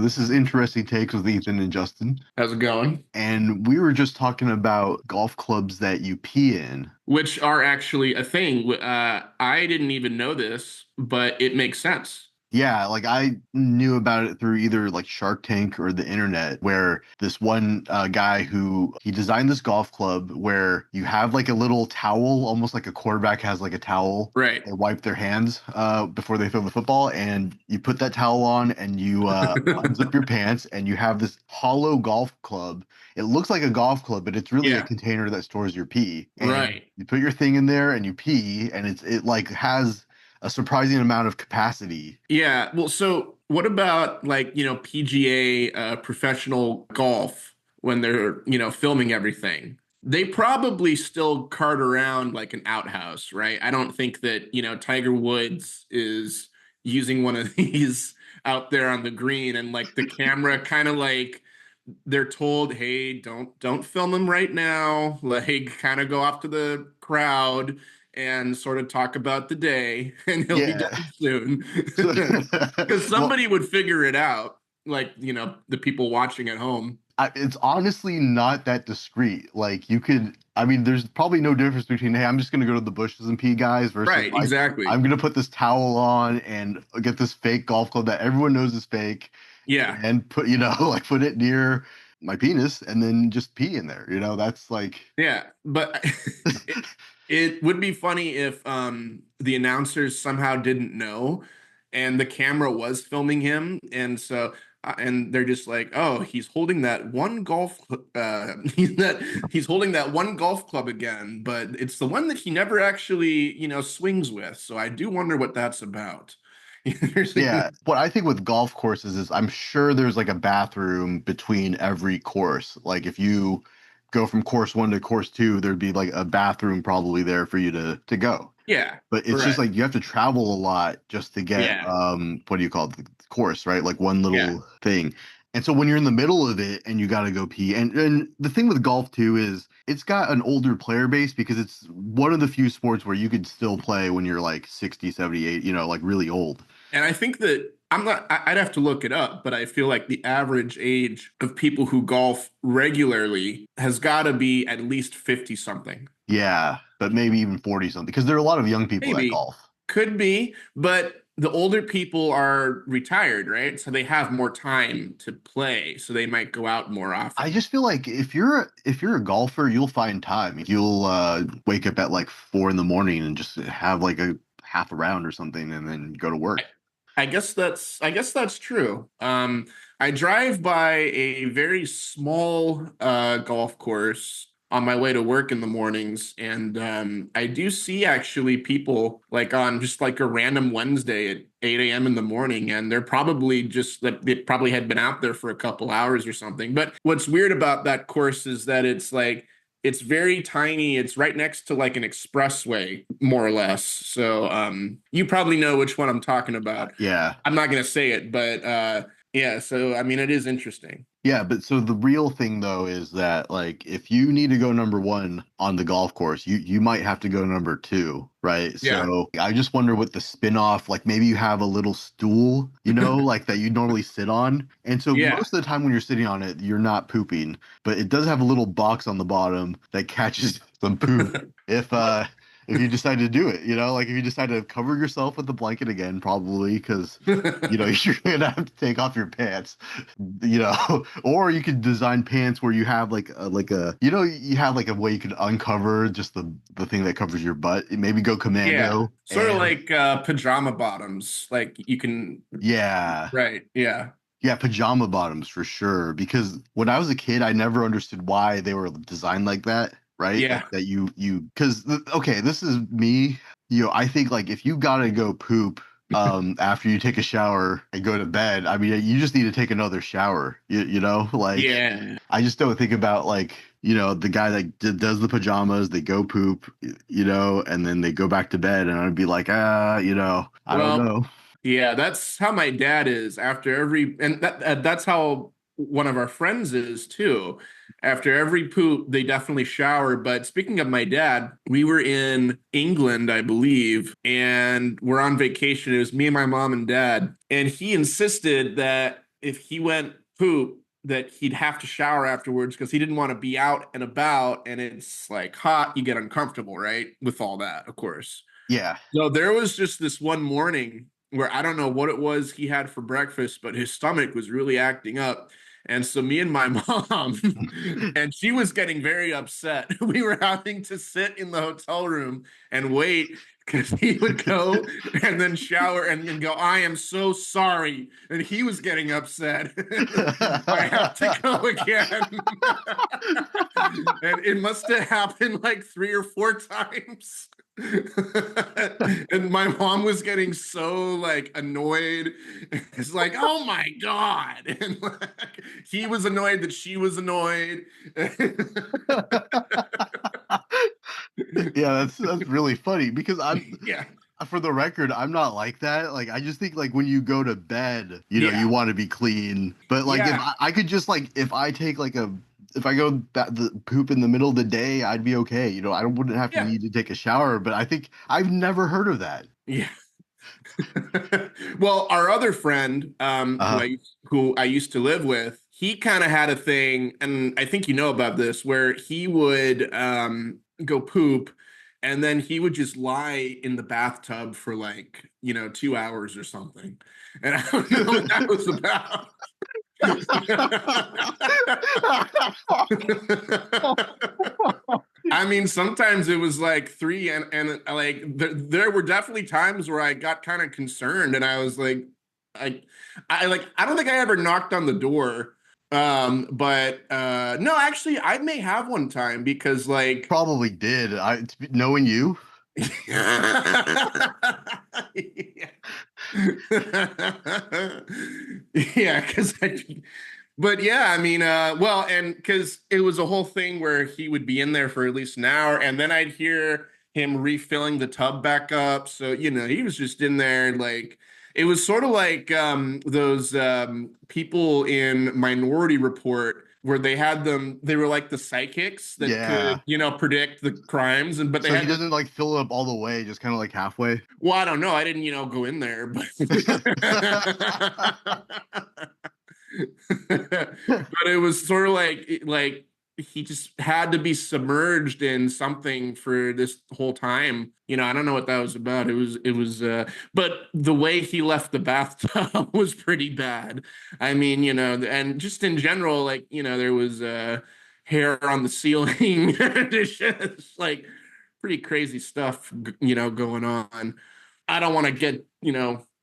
This is Interesting Takes with Ethan and Justin. How's it going? And we were just talking about golf clubs that you pee in. Which are actually a thing. I didn't even know this, but it makes sense. Yeah, like I knew about it through either like Shark Tank or the internet, where this one guy who he designed this golf club where you have like a little towel, almost like a quarterback has like a towel. Right. They wipe their hands before they throw the football, and you put that towel on and you unzip your pants, and you have this hollow golf club. It looks like a golf club, but it's really a Yeah. container that stores your pee. And Right. you put your thing in there and you pee, and it like has a surprising amount of capacity. Yeah. Well, so what about like, PGA professional golf when they're, filming everything? They probably still cart around like an outhouse, right? I don't think that, Tiger Woods is using one of these out there on the green and like the camera kind of like they're told, hey, don't film him right now. Like kind of go off to the crowd and sort of talk about the day, and he'll be Yeah. done soon. So, Because well, somebody would figure it out, like, the people watching at home. it's honestly not that discreet. Like you could, I mean, there's probably no difference between, hey, I'm just gonna go to the bushes and pee, guys, versus Right, like exactly. I'm gonna put this towel on and get this fake golf club that everyone knows is fake, Yeah, and put, like put it near my penis and then just pee in there. That's like, yeah. But it would be funny if the announcers somehow didn't know and the camera was filming him, and they're just like, oh, he's holding that one he's holding that one golf club again, but it's the one that he never actually swings with, so I do wonder what that's about. yeah. What I think with golf courses is I'm sure there's like a bathroom between every course. Like if you go from course one to course two, there'd be like a bathroom probably there for you to go. Yeah, But it's just right. like you have to travel a lot just to get Yeah, what do you call it? The course, right? Like one yeah. little thing. And so when you're in the middle of it and you got to go pee, and the thing with golf too is it's got an older player base because it's one of the few sports where you could still play when you're like 60, 78, like really old. And I think that I'd have to look it up, but I feel like the average age of people who golf regularly has got to be at least 50 something. Yeah, but maybe even 40 something because there are a lot of young people that Maybe. golf. Could be, but the older people are retired, right? So they have more time to play, so they might go out more I often. just feel like if you're a golfer, you'll find time. You'll wake up at like 4 in the morning and just have like a half a round or something and then go to I, work. I guess that's true. I drive by a very small golf course on my way to work in the mornings, and I do see actually people like on just like a random Wednesday at 8 a.m. in the morning, and they're probably just like they probably had been out there for a couple hours or something. But what's weird about that course is that it's very tiny. It's right next to like an expressway, more or less. So you probably know which one I'm talking about. Yeah. I'm not gonna say it, but yeah, so I mean it is interesting. Yeah, but so the real thing though is that like if you need to go number one on the golf course, you might have to go number two, right? Yeah. So I just wonder what the spin-off, like maybe you have a little stool, like that you normally sit on. And so Yeah. most of the time when you're sitting on it, you're not pooping, but it does have a little box on the bottom that catches some poop if if you decide to do it, like if you decide to cover yourself with the blanket again, probably because you're gonna have to take off your pants, or you could design pants where you have like a you have like a way you could uncover just the thing that covers your butt. Maybe go Yeah. commando Sort of and like pajama bottoms. Like you can, yeah. right. Yeah. Yeah, pajama bottoms for sure. Because when I was a kid, I never understood why they were designed like that, right? Like Yeah. that because okay, this is me. I think like if you gotta go poop after you take a shower and go to bed, I mean you just need to take another shower. Like Yeah. I just don't think about like the guy that does the pajamas, they go poop, and then they go back to bed, and I'd be like, I don't Well, know. yeah, that's how my dad is after every, and that's how one of our friends is too. After every poop, they definitely shower. But speaking of my dad, we were in England, I believe, and we're on vacation. It was me and my mom and dad, and he insisted that if he went poop, that he'd have to shower afterwards because he didn't want to be out and about and it's like hot, you get uncomfortable, right? With all that, of course. Yeah. So there was just this one morning where I don't know what it was he had for breakfast, but his stomach was really acting up. And so me and my mom, and she was getting very upset. We were having to sit in the hotel room and wait because he would go and then shower and then go, I am so sorry. And he was getting upset. I have to go again. And it must have happened like 3 or 4 times. And my mom was getting so like annoyed. It's like, oh my God. And like, he was annoyed that she was annoyed. Yeah, that's really funny because Yeah. for the record, I'm not like that. Like, I just think like when you go to bed, Yeah. you want to be clean. But like, if Yeah. I could just like, if I take like if I go the poop in the middle of the day, I'd be okay. I wouldn't have to Yeah. need to take a shower. But I think I've never heard of that. Yeah. Well, our other friend, Uh, who I used to live with, he kind of had a thing, and I think you know about this, where he would go poop, and then he would just lie in the bathtub for like 2 hours or something, and I don't know what that was about. I mean, sometimes it was like three, and like there were definitely times where I got kind of concerned, and I was like, I, I don't think I ever knocked on the door, but no, actually, I may have one time because like, Probably did. Knowing you. yeah, yeah, because but yeah, I mean, well, and because it was a whole thing where he would be in there for at least an hour, and then I'd hear him refilling the tub back up. So, he was just in there like it was sort of like those people in Minority Report where they were like the psychics that Yeah. could, predict the crimes, but they So he had doesn't like fill it up all the way, just kind of like halfway. well, I don't know. I didn't, go in there, but but it was sort of like he just had to be submerged in something for this whole time. I don't know what that was about. It was but the way he left the bathtub was pretty bad. I mean, and just in general, like, there was hair on the ceiling. It's just like pretty crazy stuff, going on. I don't want to get,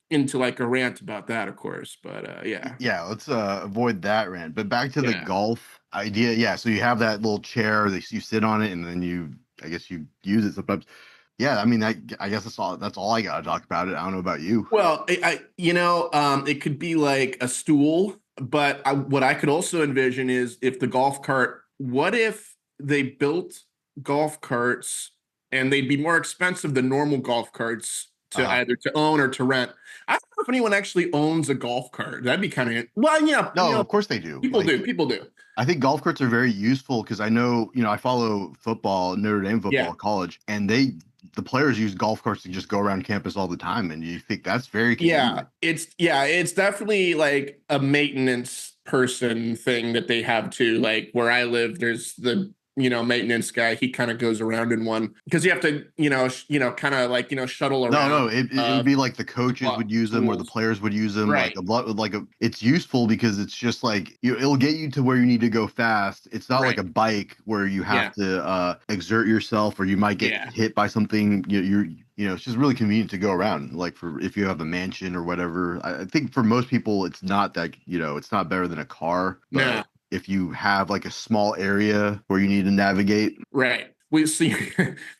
into like a rant about that, of course, but yeah. Yeah, let's avoid that rant. But back to the Yeah. golf idea. Yeah, so you have that little chair that you sit on it, and then I guess you use it sometimes. Yeah, I mean, I guess that's all I got to talk about it. I don't know about you. Well, it could be like a stool, but what I could also envision is if the golf cart, what if they built golf carts and they'd be more expensive than normal golf carts to Uh, either to own or to rent? I don't know if anyone actually owns a golf cart. That'd be kind of, well, yeah, no, of course they do. people do. I think golf carts are very useful because I know, I follow football, Notre Dame football Yeah. at college, and the players use golf carts to just go around campus all the time, and you think that's very Yeah, convenient. it's definitely like a maintenance person thing that they have too. Like where I live, there's the maintenance guy. He kind of goes around in one because you have to kind of like shuttle No, around no, it would be like the coaches would use them or the tools. players would use them. Like Right, a lot, it's useful because it's just like it'll get you to where you need to go fast. It's not like right. a bike where you Yeah, have to exert yourself or you might get yeah, hit by something. It's just really convenient to go around. Like for if you have a mansion or whatever. I think for most people, it's not that it's not better than a car, no, but if you have like a small area where you need to navigate. right. We see.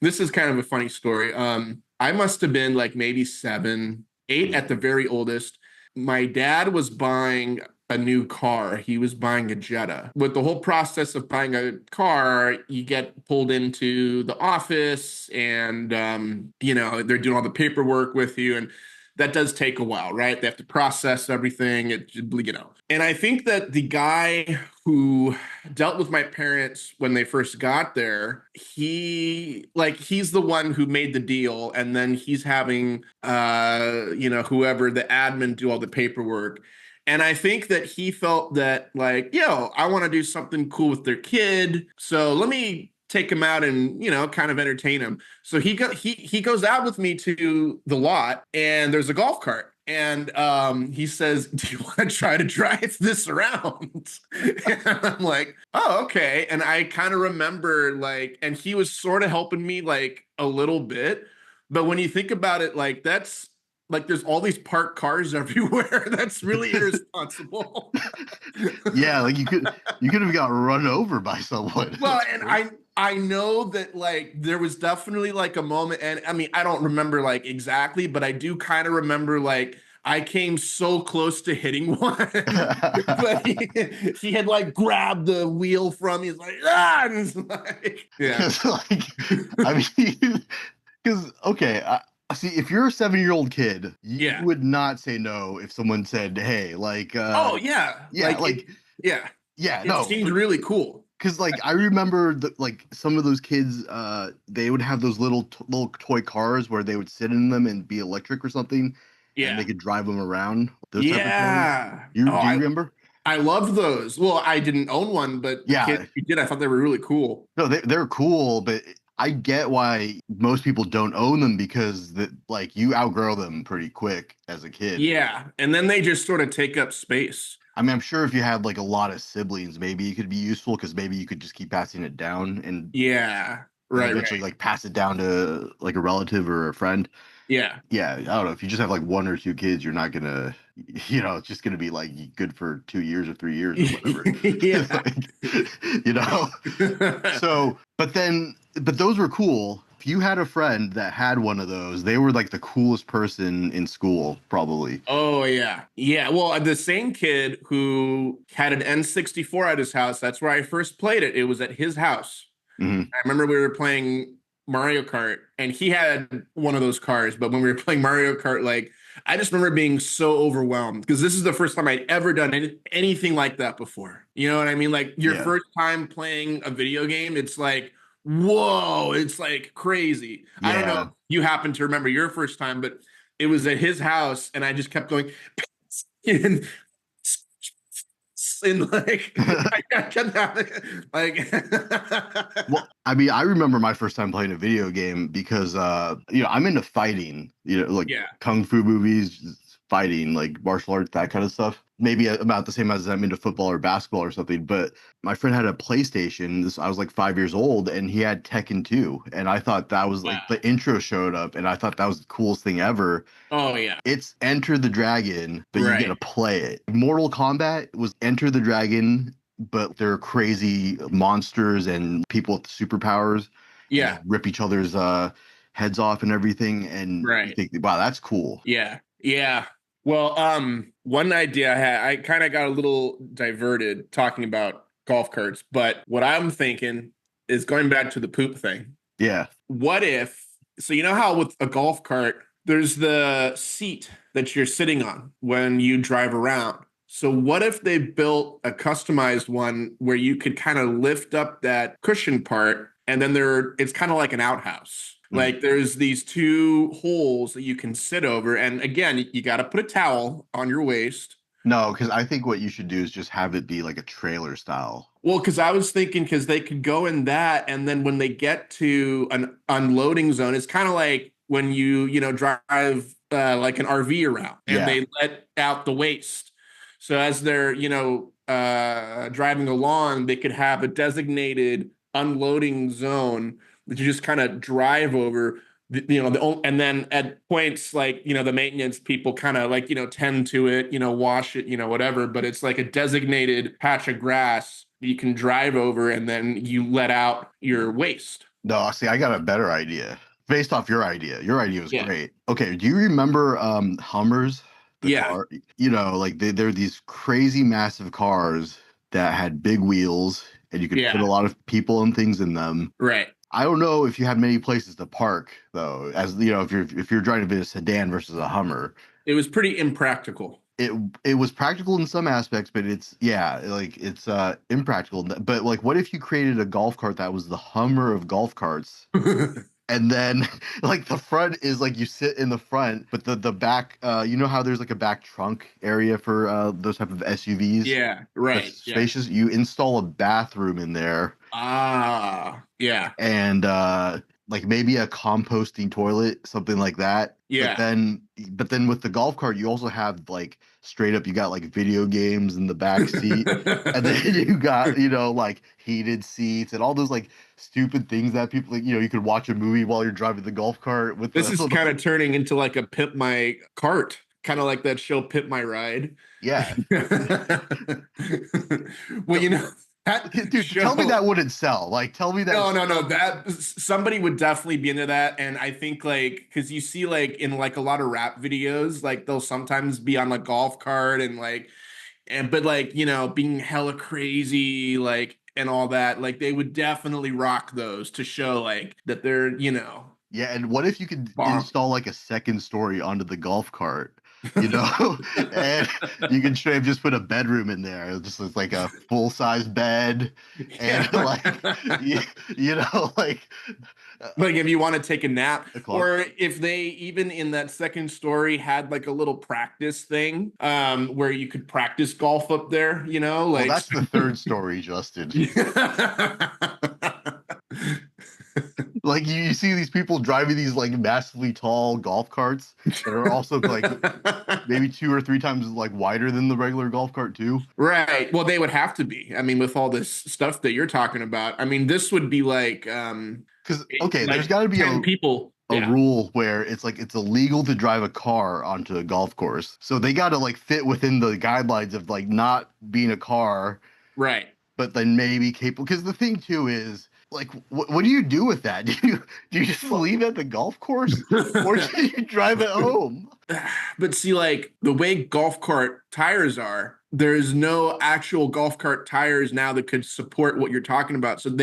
This is kind of a funny story. I must have been like maybe 7, 8 at the very oldest. My dad was buying a new car. He was buying a Jetta. With the whole process of buying a car, you get pulled into the office and they're doing all the paperwork with you and that does take a while, right? They have to process everything. And I think that the guy who dealt with my parents when they first got there, he's the one who made the deal, and then he's having whoever the admin do all the paperwork. And I think that he felt that, like, yo, I want to do something cool with their kid. So let me take him out and, kind of entertain him. So he goes out with me to the lot, and there's a golf cart. And he says, "Do you want to try to drive this around?" And I'm like, "Oh, okay." And I kind of remember, like, and he was sort of helping me, like, a little bit. But when you think about it, like, that's like there's all these parked cars everywhere. That's really irresponsible. Yeah, like you could have got run over by someone. Well, and I know that, like, there was definitely like a moment, and I mean, I don't remember like exactly, but I do kind of remember, like, I came so close to hitting one, but he had like grabbed the wheel from me. He's like, ah, and it's like, yeah, Because like, I mean, because okay, see, if you're a 7-year-old kid, you yeah. would not say no if someone said, "Hey, like, Oh yeah, yeah, like it, like, yeah. yeah, It no." seemed really cool. Because like I remember like some of those kids, they would have those little toy cars where they would sit in them and be electric or something, and they Yeah, could drive them around. Those type of cars. yeah. You Oh, do you remember? I loved those. Well, I didn't own one, but the kids Yeah, who did, I thought they were really cool. no, they're cool, but I get why most people don't own them because like you outgrow them pretty quick as a kid. Yeah, and then they just sort of take up space. I mean, I'm sure if you had like a lot of siblings, maybe it could be useful because maybe you could just keep passing it down Yeah, and right, eventually right. like pass it down to like a relative or a friend. Yeah, Yeah, I don't know. If you just have like one or two kids, you're not gonna, it's just gonna be like good for 2 years or 3 years or whatever. It's yeah. like, you know. So, but those were cool. If you had a friend that had one of those, they were like the coolest person in school, probably. Oh yeah, yeah. Well, the same kid who had an N64 at his house. That's where I first played it. It was at his house. Hmm. I remember we were playing Mario Kart, and he had one of those cars. But when we were playing Mario Kart, like, I just remember being so overwhelmed because this is the first time I'd ever done anything like that before. You know what I mean? Like, your Yeah, first time playing a video game, it's like, whoa, it's like crazy. I don't know if yeah. you happen to remember your first time, but it was at his house, and I just kept going. And and like I kept having, like Well, I mean, I remember my first time playing a video game because I'm into fighting, like yeah. kung fu movies, fighting, like martial arts, that kind of stuff. Maybe about the same as I'm into football or basketball or something. But my friend had a PlayStation. I was like 5 years old, and he had Tekken 2, and I thought that was like Wow. the intro showed up, and I thought that was the coolest thing ever. Oh yeah. It's Enter the Dragon, but you get Right. to play it. Mortal Kombat was Enter the Dragon, but they're crazy monsters and people with superpowers, and they Yeah. rip each other's heads off and everything. And you Right. think, wow, that's cool. Yeah. Yeah. Well, one idea I had, I kind of got a little diverted talking about golf carts, but what I'm thinking is going back to the poop thing. Yeah. What if, so you know how with a golf cart, there's the seat that you're sitting on when you drive around. So what if they built a customized one where you could kind of lift up that cushion part, and then it's kind of like an outhouse. Mm. Like, there's these two holes that you can sit over, and again, you got to put a towel on your waist. No, because I think what you should do is just have it be like a trailer style. Well, because I was thinking, because they could go in that, and then when they get to an unloading zone, it's kind of like when drive like an RV around, and Yeah. they let out the waste. So as they're driving along, they could have a designated unloading zone that you just kind of drive over. And then at points, like, the maintenance people kind of, like, tend to it, wash it, whatever, but it's like a designated patch of grass you can drive over, and then you let out your waste. No, see, I got a better idea based off your idea. Your idea was Yeah. great. Okay, do you remember Hummers, the Yeah. car? Like they're these crazy massive cars that had big wheels and you could put a Yeah. lot of people and things in them. Right. I don't know if you had many places to park though, as if you're driving a sedan versus a Hummer. It was pretty impractical. It was practical in some aspects, but it's impractical. But like, what if you created a golf cart that was the Hummer of golf carts? and then like the front is like you sit in the front, but the back, you know how there's like a back trunk area for those type of SUVs Yeah, that's right. Yeah. spacious. You install a bathroom in there, Ah, yeah. and like maybe a composting toilet, something like that. Yeah. But then with the golf cart, you also have like straight up, you got like video games in the back seat, and then you got, like heated seats and all those like stupid things that people, like, you could watch a movie while you're driving the golf cart with This the is little, kind of turning into like a Pimp My Cart, kind of like that show Pimp My Ride. yeah. Well, you know, that Dude, tell me show. that wouldn't sell. Like, tell me that. No, no, no. That somebody would definitely be into that, and I think like because you see like in like a lot of rap videos, like they'll sometimes be on a golf cart and like, and but like being hella crazy like and all that, like they would definitely rock those to show like that they're Yeah, and what if you could bomb. install like a second story onto the golf cart, you know? And you can straight up just put a bedroom in there. It just looks like a full-size bed and like Yeah. like Like if you want to take a nap, a closet. or if they even in that second story had like a little practice thing, where you could practice golf up there, Well, like that's the third story, Justin. Like you see these people driving these like massively tall golf carts that are also like maybe two or three times like wider than the regular golf cart too. Right. Well, they would have to be. I mean, with all this stuff that you're talking about, I mean, this would be Because okay, there's like got to be 10 people. a Yeah. rule where it's like it's illegal to drive a car onto a golf course. So they got to like fit within the guidelines of like not being a car, Right. but then maybe capable. Because the thing too is like, what do you do with that? Do you just leave it at the golf course, or do you drive it home? But see, like the way golf cart tires are, there's no actual golf cart tires now that could support what you're talking about. So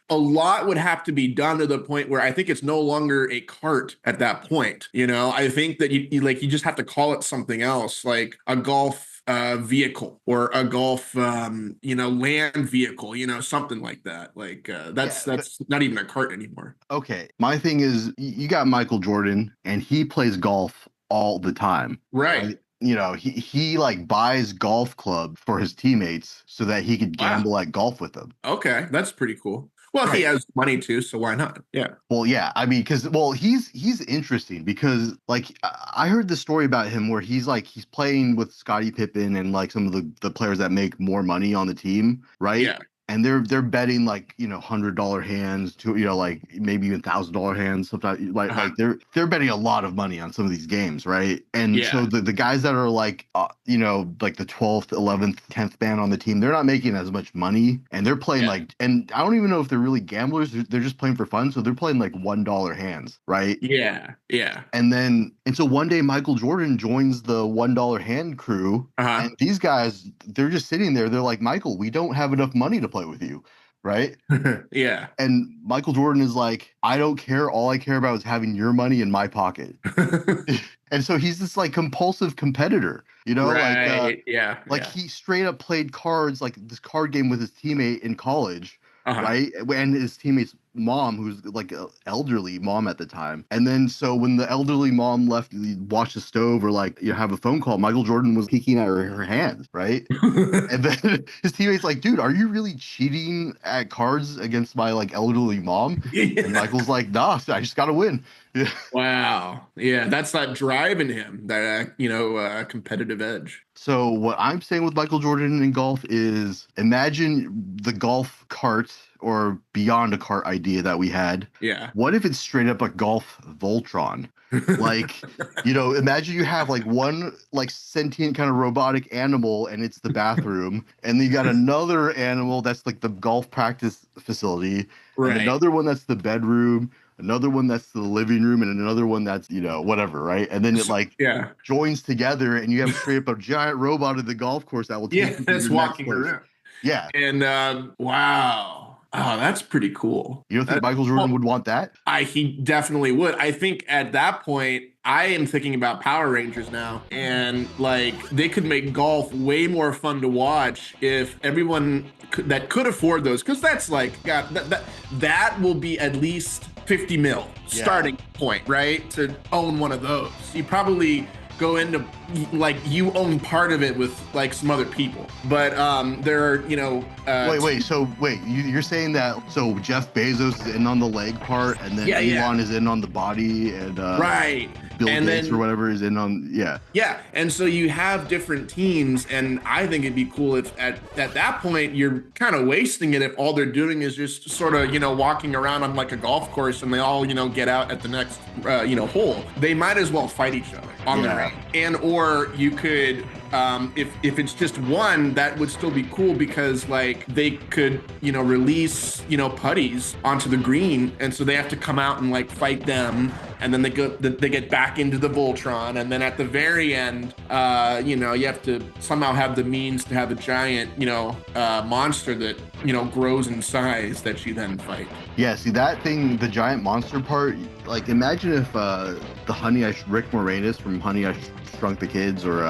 a lot would have to be done to the point where I think it's no longer a cart at that point. I think that you just have to call it something else, like a golf vehicle or a golf land vehicle, something like that. Like Yeah, but that's not even a cart anymore. okay. My thing is, you got Michael Jordan, and he plays golf all the time, Right. right? He like buys golf clubs for his teammates so that he could Wow. gamble at golf with them. Okay, that's pretty cool. Well, he Right. has money too, so why not? Yeah. Well, yeah, I mean, because he's interesting because like I heard the story about him where he's playing with Scottie Pippen and like some of the players that make more money on the team, right? Yeah. And they're betting like $100 hands to like maybe even $1,000 hands sometimes Uh-huh. like they're betting a lot of money on some of these games, right? And so Yeah. the guys that are like like the 12th, 11th, 10th man on the team, they're not making as much money, and they're playing Yeah. like, and I don't even know if they're really gamblers. They're just playing for fun, so they're playing like $1 hands, right? Yeah. Yeah. And so one day Michael Jordan joins the $1 hand crew, Uh-huh. and these guys, they're just sitting there. They're like, Michael, we don't have enough money to play with you, right? Yeah. And Michael Jordan is like, I don't care. All I care about is having your money in my pocket. And so he's this like compulsive competitor, Right. Yeah. like Yeah. he straight up played cards, like this card game with his teammate in college, Uh-huh. right? And his teammate's mom, who's like an elderly mom at the time. And then so when the elderly mom left to watch the stove or like have a phone call, Michael Jordan was peeking at her hands, right? And then his teammate's like, dude, are you really cheating at cards against my like elderly mom? And Yeah. Michael's like, nah, I just gotta win. Yeah. Wow. Yeah, that's not driving him, that competitive edge. So what I'm saying with Michael Jordan in golf is imagine the golf cart or beyond a cart idea that we had. Yeah. What if it's straight up a golf Voltron? Like, imagine you have like one like sentient kind of robotic animal and it's the bathroom, and then you got another animal that's like the golf practice facility, and Right. another one that's the bedroom, another one that's the living room, and another one that's whatever, right? And then it like Yeah. joins together, and you have straight up a giant robot at the golf course that will take Yeah, you to that's your next walking place. around. Yeah. And wow. Oh, that's pretty cool. You don't think That, Michael Jordan well, would want that? he definitely would. I think at that point, I am thinking about Power Rangers now, and like they could make golf way more fun to watch if everyone that could afford those, because that's like God, that will be at least 50 mil starting point, right? To own one of those. You probably go into like you own part of it with like some other people, but there are wait, you're saying that so Jeff Bezos is in on the leg part, and then Elon is in on the body, and right, Bill and Gates then, or whatever is in on yeah, and so you have different teams, and I think it'd be cool if at that point you're kind of wasting it if all they're doing is just sort of walking around on like a golf course and they all get out at the next hole. They might as well fight each other on their own, and or you could if it's just one, that would still be cool because like they could release putties onto the green, and so they have to come out and like fight them, and then they get back into the Voltron, and then at the very end you have to somehow have the means to have a giant monster that grows in size that you then fight. Yeah, see that thing, the giant monster part, like imagine if Rick Moranis from Honey I Shrunk the Kids, or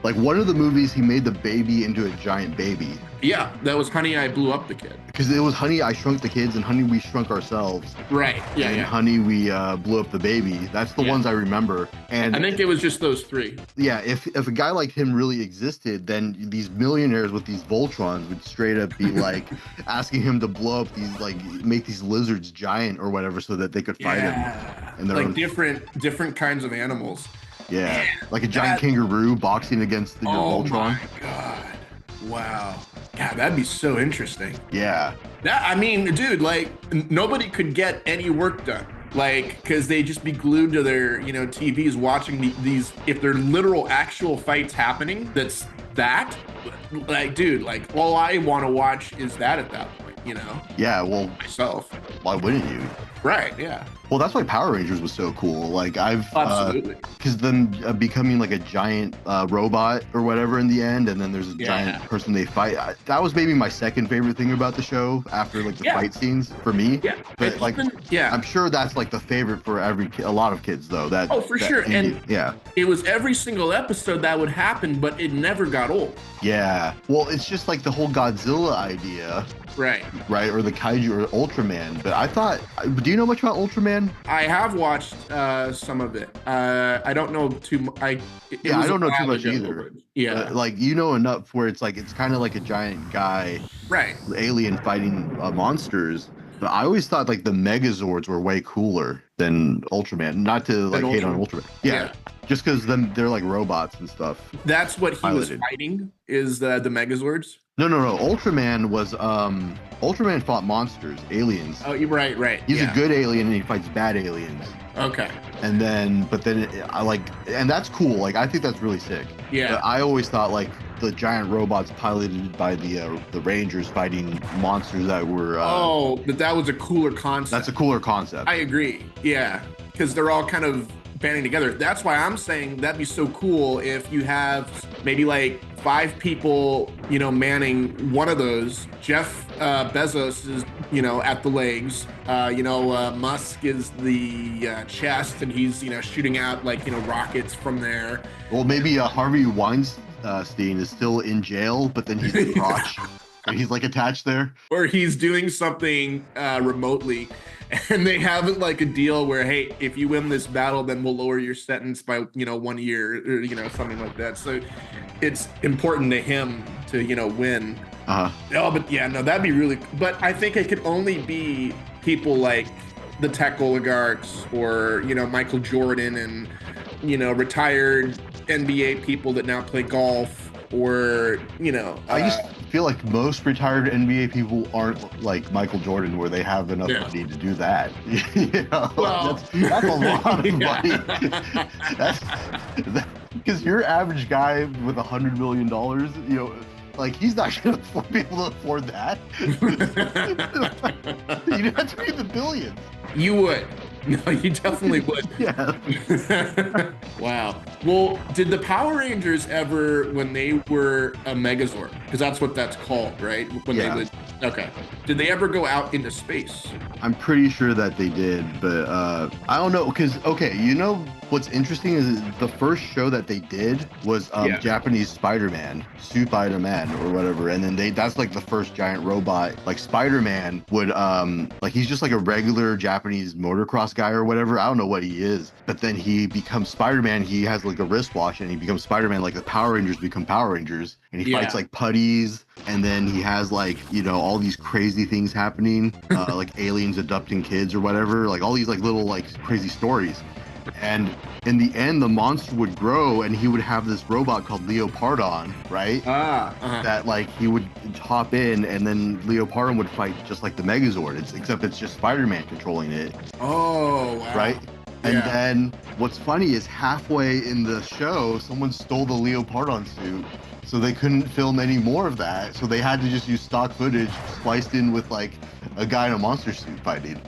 like one of the movies he made the baby into a giant baby. Yeah, that was Honey I Blew Up the Kid. Because it was Honey I Shrunk the Kids and Honey We Shrunk Ourselves. Right. Yeah. And Honey We Blew Up the Baby. That's the ones I remember. And I think it was just those three. Yeah, if a guy like him really existed, then these millionaires with these Voltrons would straight up be like asking him to blow up these, like make these lizards giant or whatever so that they could fight him. And like different kinds of animals. Yeah, man, like a giant kangaroo boxing against your Voltron. Oh my god! Wow. Yeah, that'd be so interesting. Yeah. I mean, dude, like nobody could get any work done, like because they'd just be glued to their TVs watching these. If they're literal actual fights happening, like, dude, like all I want to watch is that at that point, Yeah, well, myself. Why wouldn't you? Right. Yeah. Well, that's why Power Rangers was so cool. Like absolutely, because them becoming like a giant robot or whatever in the end, and then there's a giant person they fight. That was maybe my second favorite thing about the show after like the fight scenes for me. Yeah, but like I'm sure that's like the favorite for a lot of kids though. Sure. And it was every single episode that would happen, but it never got old. Yeah. Well, it's just like the whole Godzilla idea. Right. Or the Kaiju or Ultraman. But I thought, do you know much about Ultraman? I have watched some of it. I don't know too much. I don't know too much either. Yeah. Like, enough where it's kind of like a giant guy. Right. Alien fighting monsters. But I always thought like the Megazords were way cooler than Ultraman. Not to like hate on Ultraman. Yeah. Just because they're like robots and stuff. That's what he was fighting, is the Megazords? No. Ultraman was Ultraman fought monsters, aliens. Oh, you're right. He's a good alien and he fights bad aliens. Okay. And then and that's cool. Like I think that's really sick. Yeah. But I always thought like the giant robots piloted by the Rangers fighting monsters that were but that was a cooler concept. That's a cooler concept. I agree. Yeah. Because they're all kind of banding together. That's why I'm saying that'd be so cool if you have maybe like 5 people, manning one of those. Jeff Bezos is, at the legs. Musk is the chest, and he's, shooting out like, rockets from there. Well, maybe Harvey Weinstein is still in jail, but then he's in crotch. And he's like attached there. Or he's doing something remotely. And they have like a deal where, hey, if you win this battle, then we'll lower your sentence by, 1 year or, something like that. So it's important to him to, win. Oh, but that'd be really, but I think it could only be people like the tech oligarchs or, Michael Jordan and, retired NBA people that now play golf or, I just feel like most retired NBA people aren't like Michael Jordan, where they have enough money to do that. Well, that's a lot of money. Because your average guy with $100 million, like he's not going to be able to afford that. You'd have to be in the billions. You would. No, you definitely would. Yeah. Wow. Well, did the Power Rangers ever, when they were a Megazord, because that's what that's called, right? When they would. Okay. Did they ever go out into space? I'm pretty sure that they did, but I don't know because okay, you know what's interesting is the first show that they did was Yeah. Japanese Spider-Man, Spider-Man or whatever, and then that's like the first giant robot. Like Spider-Man would like he's just like a regular Japanese motocross guy or whatever. I don't know what he is, but then he becomes Spider-Man. He has like a wristwatch and he becomes Spider-Man. Like the Power Rangers become Power Rangers, and he fights Yeah. like putties, and then he has like all these crazy things happening, like aliens abducting kids or whatever, like all these like little like crazy stories. And in the end, the monster would grow, and he would have this robot called Leopardon, right? That like he would hop in, and then Leopardon would fight just like the Megazord. Except it's just Spider-Man controlling it. Oh, wow. Right? And then what's funny is halfway in the show, someone stole the Leopardon suit. So they couldn't film any more of that. So they had to just use stock footage spliced in with like a guy in a monster suit fighting.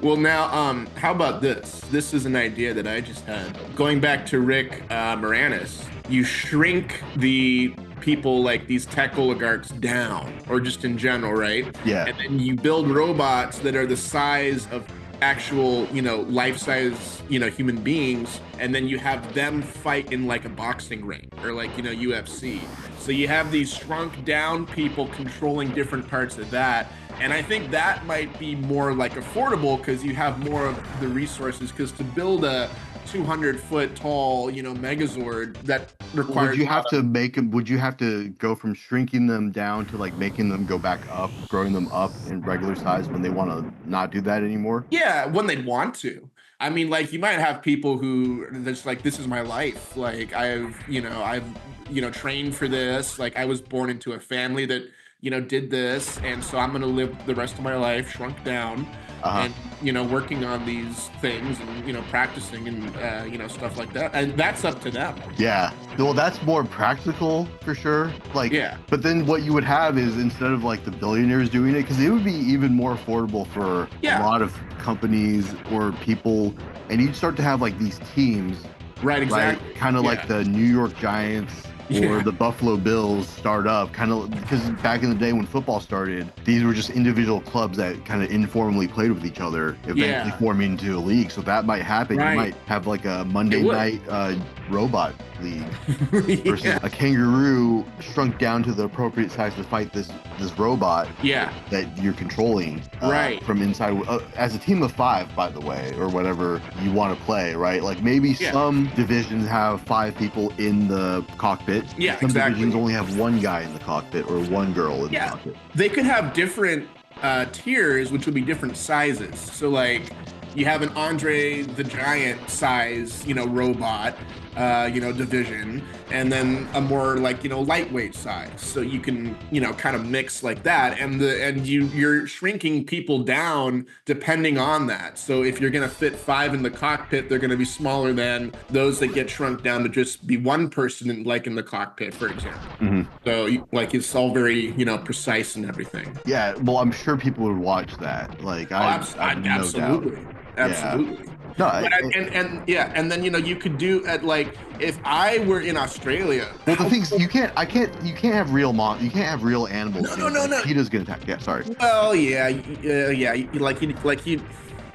Well, now, how about this? This is an idea that I just had. Going back to Rick Moranis, you shrink the people like these tech oligarchs down, or just in general, right? Yeah. And then you build robots that are the size of actual, life-size, human beings, and then you have them fight in like a boxing ring or like, UFC. So you have these shrunk down people controlling different parts of that. And I think that might be more like affordable because you have more of the resources, because to build a 200-foot tall, Megazord, that requires. Would you have to go from shrinking them down to like making them go back up, growing them up in regular size when they want to not do that anymore? Yeah, when they'd want to. I mean, like you might have people who that's like, this is my life. Like I've trained for this. Like I was born into a family that, did this. And so I'm going to live the rest of my life shrunk down and, working on these things and, practicing and, stuff like that. And that's up to them. Yeah. Well, that's more practical for sure. Like, yeah. But then what you would have is instead of like the billionaires doing it, because it would be even more affordable for a lot of companies or people, and you'd start to have like these teams. Right, exactly. Right? Kind of like the New York Giants or the Buffalo Bills start up, kind of because back in the day when football started, these were just individual clubs that kind of informally played with each other, eventually forming into a league. So that might happen. Right. You might have like a Monday night robot league versus a kangaroo shrunk down to the appropriate size to fight this robot that you're controlling from inside as a team of 5, by the way, or whatever you want to play, right? Like maybe some divisions have 5 people in the cockpit. Some divisions only have 1 guy in the cockpit or 1 girl in the cockpit. They could have different tiers, which would be different sizes. So like you have an Andre the Giant size, robot, division, and then a more like, lightweight size. So you can, kind of mix like that. And you're shrinking people down depending on that. So if you're going to fit 5 in the cockpit, they're going to be smaller than those that get shrunk down to just be 1 person in the cockpit, for example. So it's all very, precise and everything. Yeah. Well, I'm sure people would watch that. Like absolutely. No doubt. Absolutely. No, and then you could do at like if I were in Australia. Well, the things you can't have real you can't have real animals. No. PETA's gonna attack. Yeah, sorry. Well,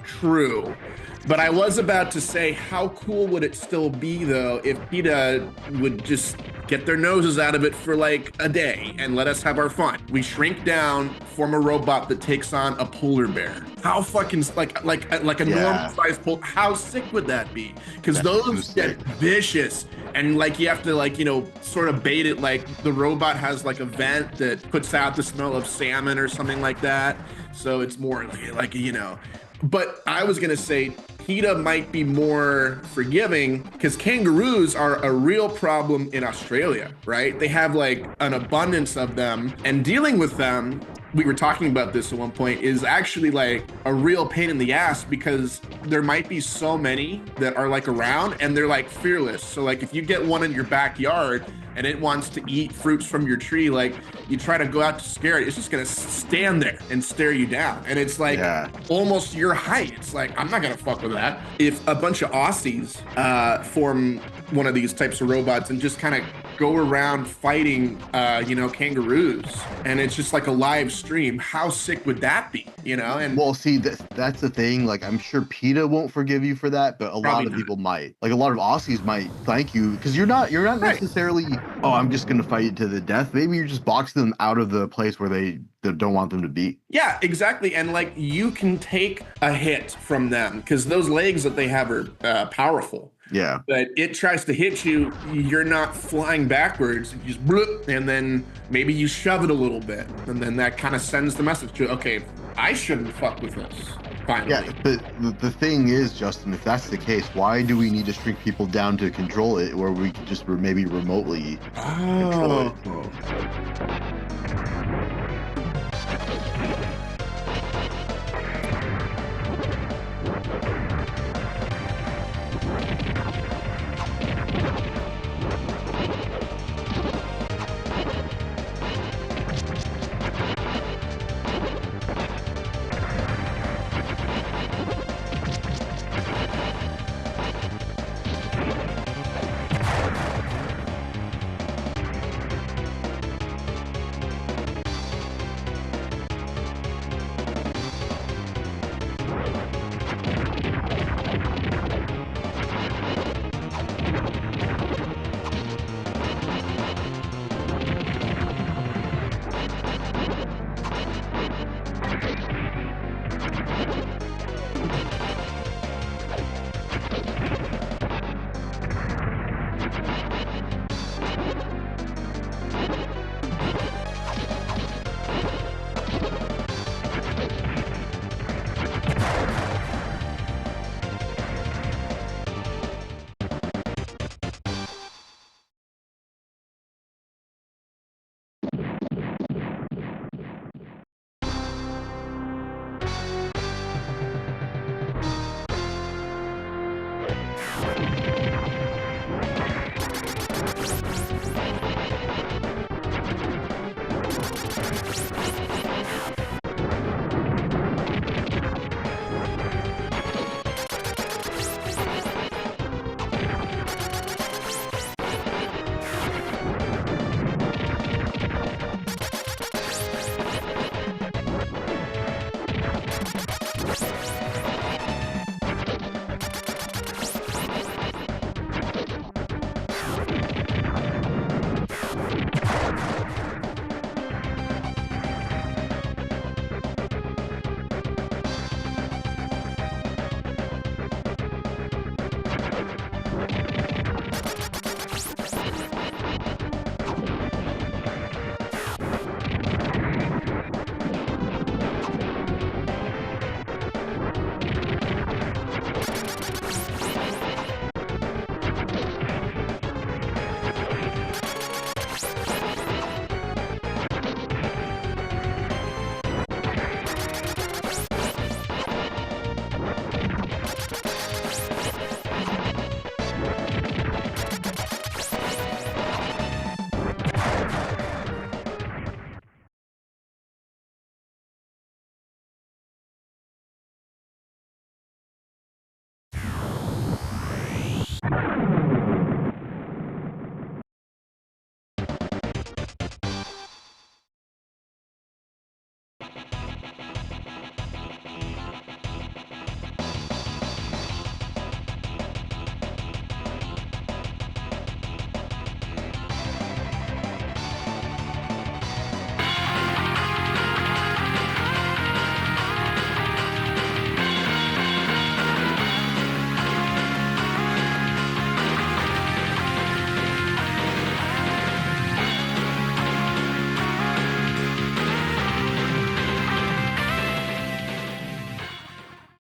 true. But I was about to say, how cool would it still be though if PETA would just get their noses out of it for like a day and let us have our fun? We shrink down, form a robot that takes on a polar bear. How fucking like a normal sized polar? How sick would that be? Because those get vicious, and like you have to sort of bait it. Like the robot has like a vent that puts out the smell of salmon or something like that. So it's more like. But I was gonna say PETA might be more forgiving because kangaroos are a real problem in Australia, right? They have like an abundance of them, and dealing with them, we were talking about this at one point, is actually like a real pain in the ass because there might be so many that are like around and they're like fearless. So like if you get one in your backyard and it wants to eat fruits from your tree, like you try to go out to scare it, it's just gonna stand there and stare you down. And it's like almost your height. It's like, I'm not gonna fuck with that. If a bunch of Aussies form one of these types of robots and just kind of go around fighting, kangaroos, and it's just like a live stream. How sick would that be? And Well, see, that's the thing. Like, I'm sure PETA won't forgive you for that, but a lot probably of not. people might. Like, a lot of Aussies might thank you because you're not Right. necessarily, oh, I'm just gonna fight to the death. Maybe you're just boxing them out of the place where they don't want them to be. Yeah, exactly. And like you can take a hit from them because those legs that they have are powerful. Yeah. But it tries to hit you, you're not flying backwards. You just bloop, and then maybe you shove it a little bit, and then that kind of sends the message to, okay, I shouldn't fuck with this. Finally. Yeah, but the thing is, Justin, if that's the case, why do we need to shrink people down to control it, where we could just maybe remotely control Oh, it?